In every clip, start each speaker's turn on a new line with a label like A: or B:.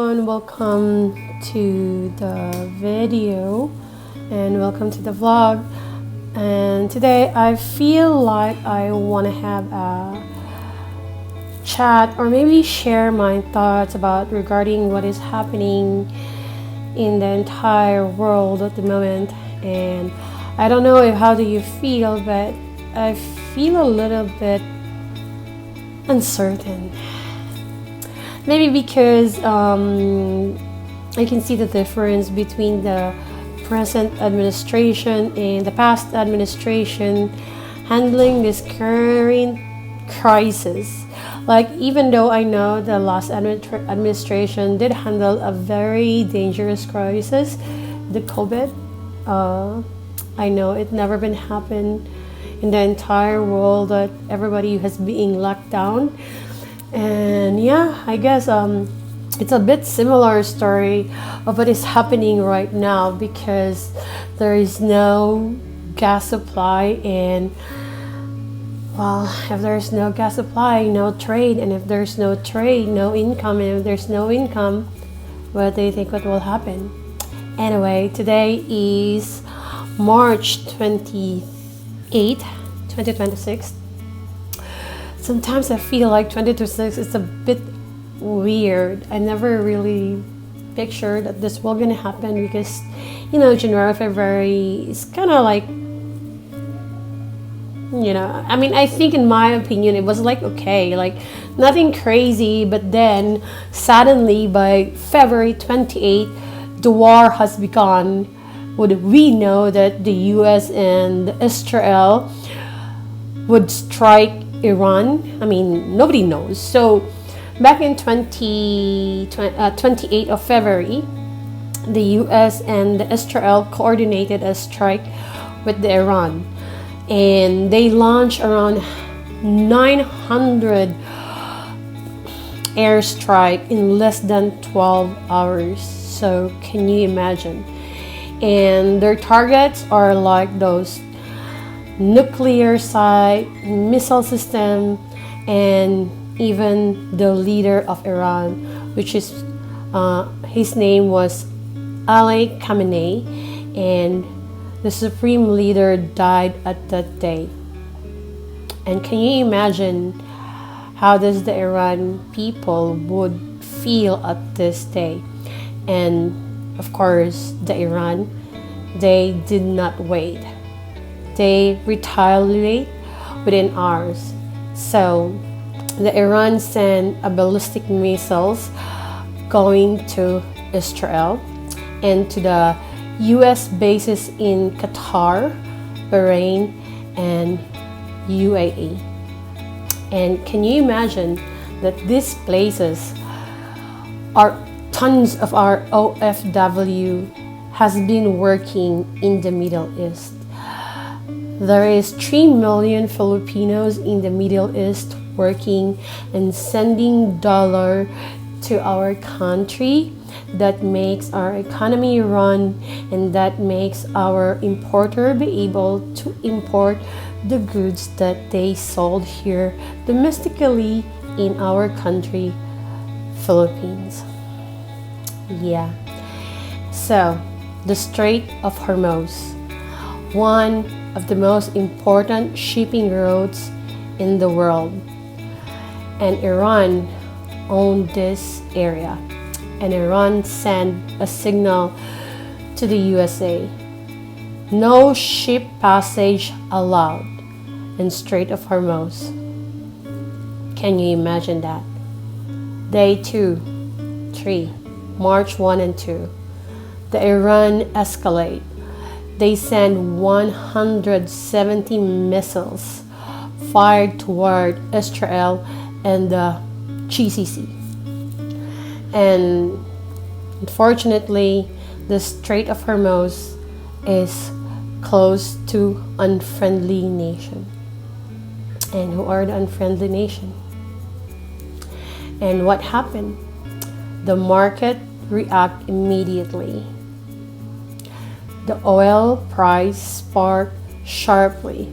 A: everyone, welcome to the video and welcome to the vlog. And today I feel like I want to have a chat or maybe share my thoughts about regarding what is happening in the entire world at the moment. And I don't know if how do you feel, but I feel a little bit uncertain. Maybe because I can see the difference between the present administration and the past administration handling this current crisis. Like, even though I know the last administration did handle a very dangerous crisis, the COVID, I know it never been happened in the entire world that everybody has been locked down. And yeah, I guess it's a bit similar story of what is happening right now, because there is no gas supply, and well, if there's no gas supply, no trade, and if there's no trade, no income, and if there's no income, what do you think what will happen? Anyway, today is March 28, 2026. Sometimes I feel like 2026 is a bit weird. I never really pictured that this was gonna happen, because January, February is kind of like, I mean, I think in my opinion it was like okay, like nothing crazy, but then suddenly by February 28th the war has begun. Would we know that the US and Israel would strike Iran? I mean, nobody knows. So back in 28th of February, the US and Israel coordinated a strike with the Iran, and they launched around 900 airstrike in less than 12 hours. So can you imagine? And their targets are like those nuclear site, missile system, and even the leader of Iran, which is his name was Ali Khamenei, and the supreme leader died at that day. And can you imagine how does the Iran people would feel at this day? And of course, the Iran, they did not wait. They retaliate within hours. So the Iran sent a ballistic missiles going to Israel and to the US bases in Qatar, Bahrain, and UAE. And can you imagine that these places are tons of our OFW has been working in the Middle East. There is 3 million Filipinos in the Middle East working and sending dollar to our country. That makes our economy run, and that makes our importer be able to import the goods that they sold here domestically in our country, Philippines. Yeah. So, the Strait of Hormuz, one of the most important shipping routes in the world, and Iran owned this area, and Iran sent a signal to the USA: no ship passage allowed in Strait of Hormuz. Can you imagine that? Day 2, 3, March 1 and 2, the Iran escalate. They send 170 missiles fired toward Israel and the GCC. And unfortunately, the Strait of Hormuz is close to unfriendly nation. And who are the unfriendly nation? And what happened? The market react immediately. The oil price sparked sharply.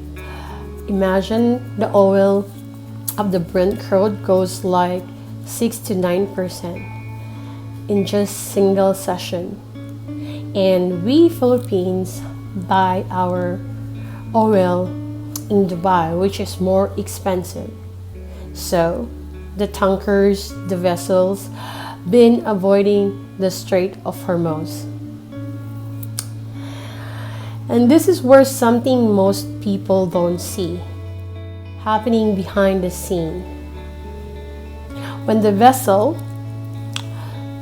A: Imagine the oil of the Brent crude goes like 6 to 9%. in just single session. And we Philippines buy our oil in Dubai, which is more expensive. So the tankers, the vessels, been avoiding the Strait of Hormuz. And this is where something most people don't see happening behind the scene. When the vessel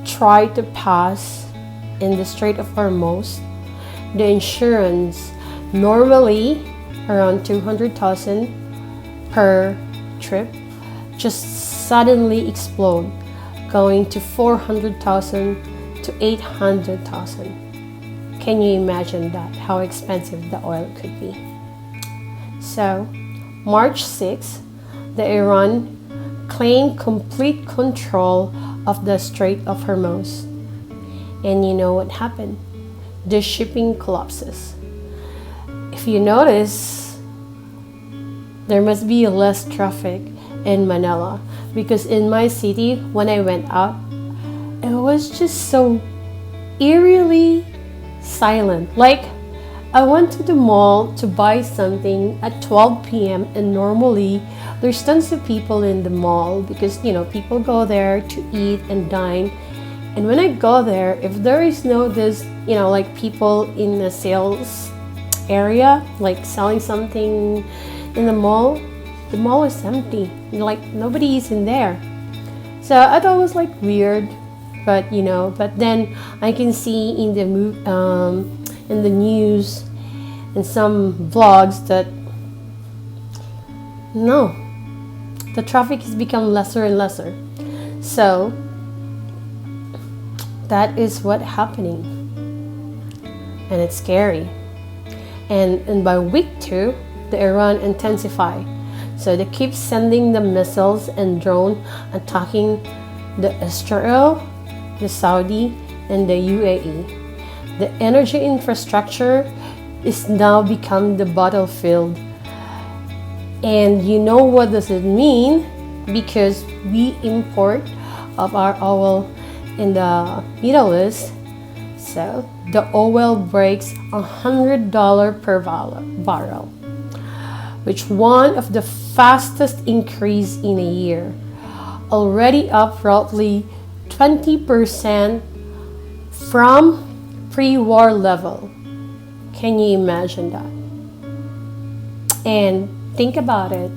A: tried to pass in the Strait of Hormuz, the insurance normally around 200,000 per trip just suddenly explode, going to 400,000 to 800,000. Can you imagine that, how expensive the oil could be? So, March 6th, the Iran claimed complete control of the Strait of Hormuz. And you know what happened? The shipping collapses. If you notice, there must be less traffic in Manila, because in my city, when I went out, it was just so eerily silent. Like, I went to the mall to buy something at 12 p.m. and normally there's tons of people in the mall because, people go there to eat and dine. And when I go there, if there is no this, like people in the sales area, like selling something in the mall is empty. Like nobody is in there. So I thought it was like weird, but then I can see in the news and some vlogs that no, the traffic has become lesser and lesser. So that is what's happening, and it's scary. And by week 2, the Iran intensify. So they keep sending the missiles and drone attacking the Israel, the Saudi, and the UAE. The energy infrastructure is now become the battlefield. And you know what does it mean? Because we import of our oil in the Middle East. So the oil breaks $100 per barrel, which one of the fastest increase in a year, already up roughly 20% from pre-war level. Can you imagine that? And think about it.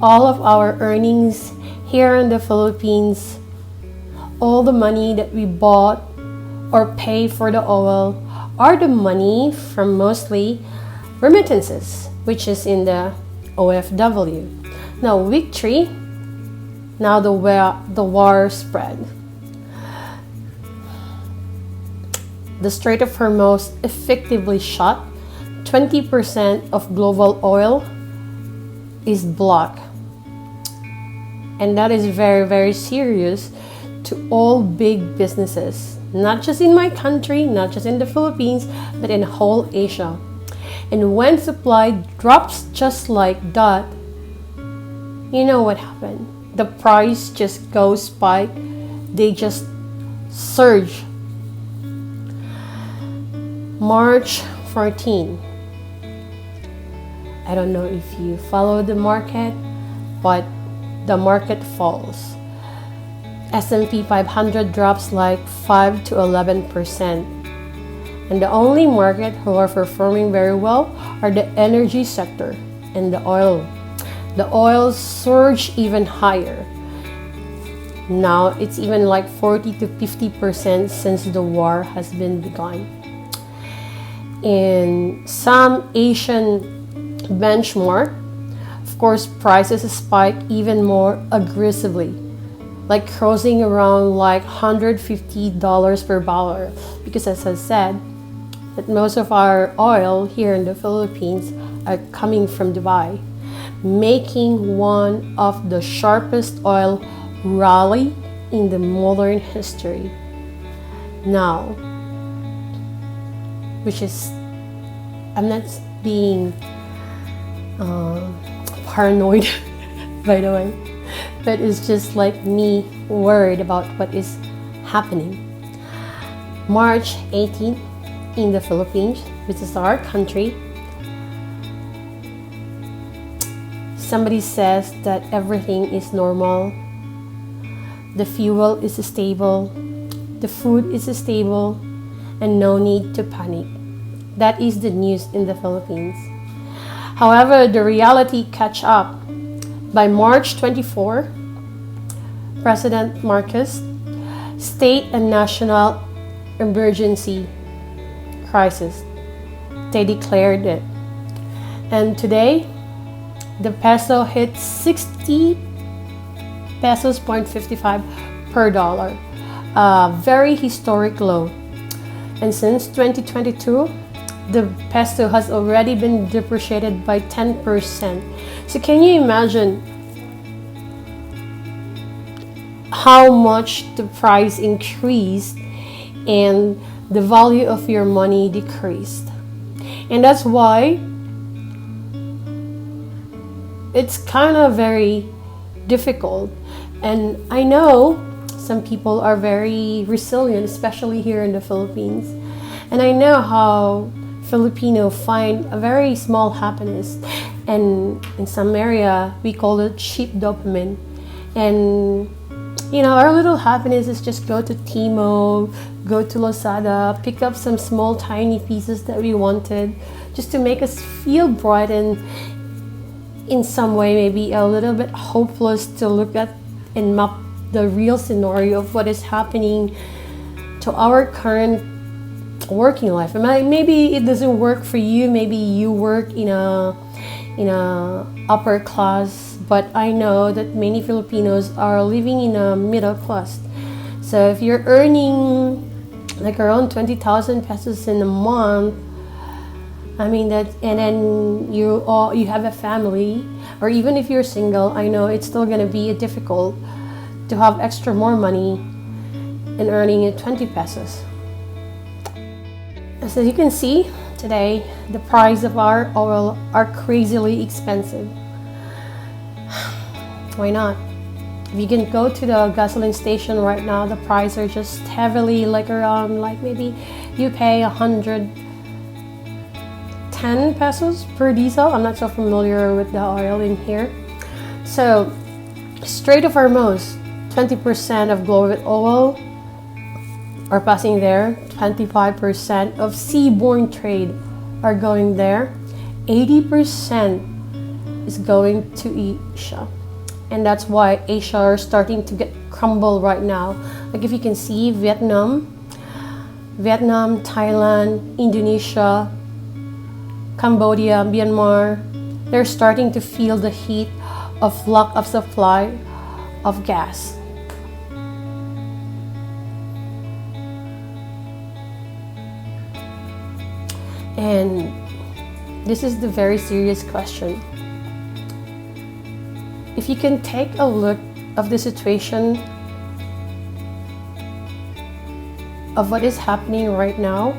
A: All of our earnings here in the Philippines, all the money that we bought or pay for the oil are the money from mostly remittances, which is in the OFW. Now week 3, now the war spread. The Strait of Hormuz effectively shut 20% of global oil is blocked. And that is very, very serious to all big businesses, not just in my country, not just in the Philippines, but in whole Asia. And when supply drops just like that, you know what happened? The price just goes spike. They just surge. March 14. I don't know if you follow the market, but the market falls. S&P 500 drops like 5 to 11%. And the only market who are performing very well are the energy sector and the oil. The oil surged even higher. Now it's even like 40 to 50% since the war has been begun. In some Asian benchmark, of course, prices spike even more aggressively, like crossing around like $150 per barrel. Because as I said, that most of our oil here in the Philippines are coming from Dubai, making one of the sharpest oil rally in the modern history. Now, which is, I'm not being paranoid, by the way, but it's just like me worried about what is happening. March 18th in the Philippines, which is our country. Somebody says that everything is normal. The fuel is stable. The food is stable. And no need to panic. That is the news in the Philippines. However, the reality catch up. By March 24, President Marcos state a national emergency crisis. They declared it. And today, the peso hit 60 pesos 0.55 per dollar. A very historic low. And since 2022, the peso has already been depreciated by 10%. So can you imagine how much the price increased and the value of your money decreased? And that's why it's kind of very difficult. And I know some people are very resilient, especially here in the Philippines. And I know how Filipino find a very small happiness. And in some area, we call it cheap dopamine. And you know, our little happiness is just go to Timo, go to Lazada, pick up some small tiny pieces that we wanted just to make us feel bright and in some way maybe a little bit hopeless to look at and map the real scenario of what is happening to our current working life. And maybe it doesn't work for you. Maybe you work in a upper class, but I know that many Filipinos are living in a middle class. So if you're earning like around 20,000 pesos in a month, I mean that, and then you have a family, or even if you're single, I know it's still gonna be difficult to have extra more money and earning it 20 pesos. As you can see today, the price of our oil are crazily expensive. Why not? If you can go to the gasoline station right now, the price are just heavily like around like maybe you pay 110 pesos per diesel. I'm not so familiar with the oil in here. So Strait of Hormuz, 20% of global oil are passing there. 25% of seaborne trade are going there. 80% is going to Asia. And that's why Asia are starting to get crumbled right now. Like if you can see Vietnam, Thailand, Indonesia, Cambodia, Myanmar, they're starting to feel the heat of lack of supply of gas. And this is the very serious question. If you can take a look of the situation of what is happening right now,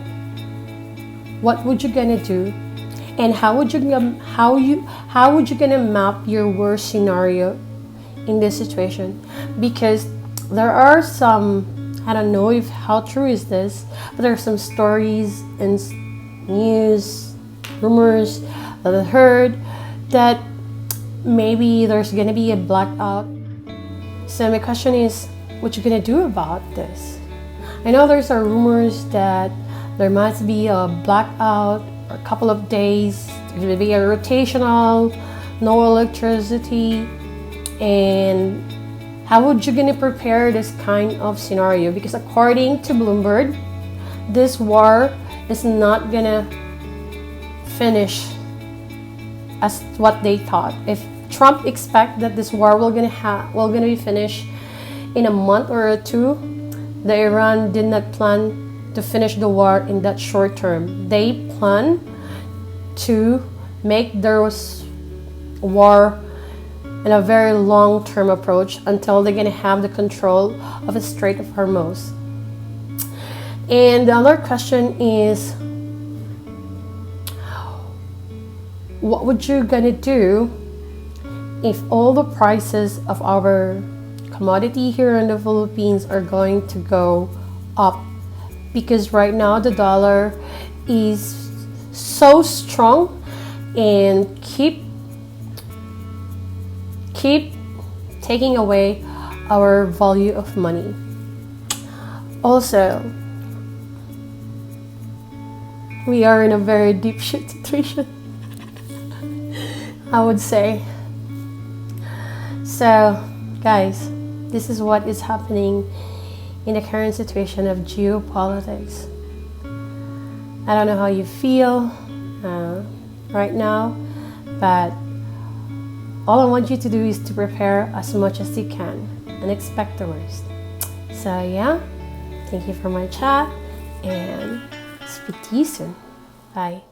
A: what would you gonna do? And how would you gonna map your worst scenario in this situation? Because there are some, I don't know if how true is this, but there are some stories and news, rumors that I heard that maybe there's gonna be a blackout. So my question is, what you gonna do about this? I know there's rumors that there must be a blackout for a couple of days. There's gonna be a rotational, no electricity, and how would you gonna prepare this kind of scenario? Because according to Bloomberg, this war is not gonna finish as what they thought. If Trump expect that this war will gonna be finished in a month or two, the Iran did not plan to finish the war in that short term. They plan to make their war in a very long-term approach until they're gonna have the control of the Strait of Hormuz. And the other question is, what would you gonna do if all the prices of our commodity here in the Philippines are going to go up because right now the dollar is so strong and keep taking away our value of money. Also, we are in a very deep shit situation, I would say. So, guys, this is what is happening in the current situation of geopolitics. I don't know how you feel right now, but all I want you to do is to prepare as much as you can and expect the worst. So yeah, thank you for my chat and speak to you soon. Bye.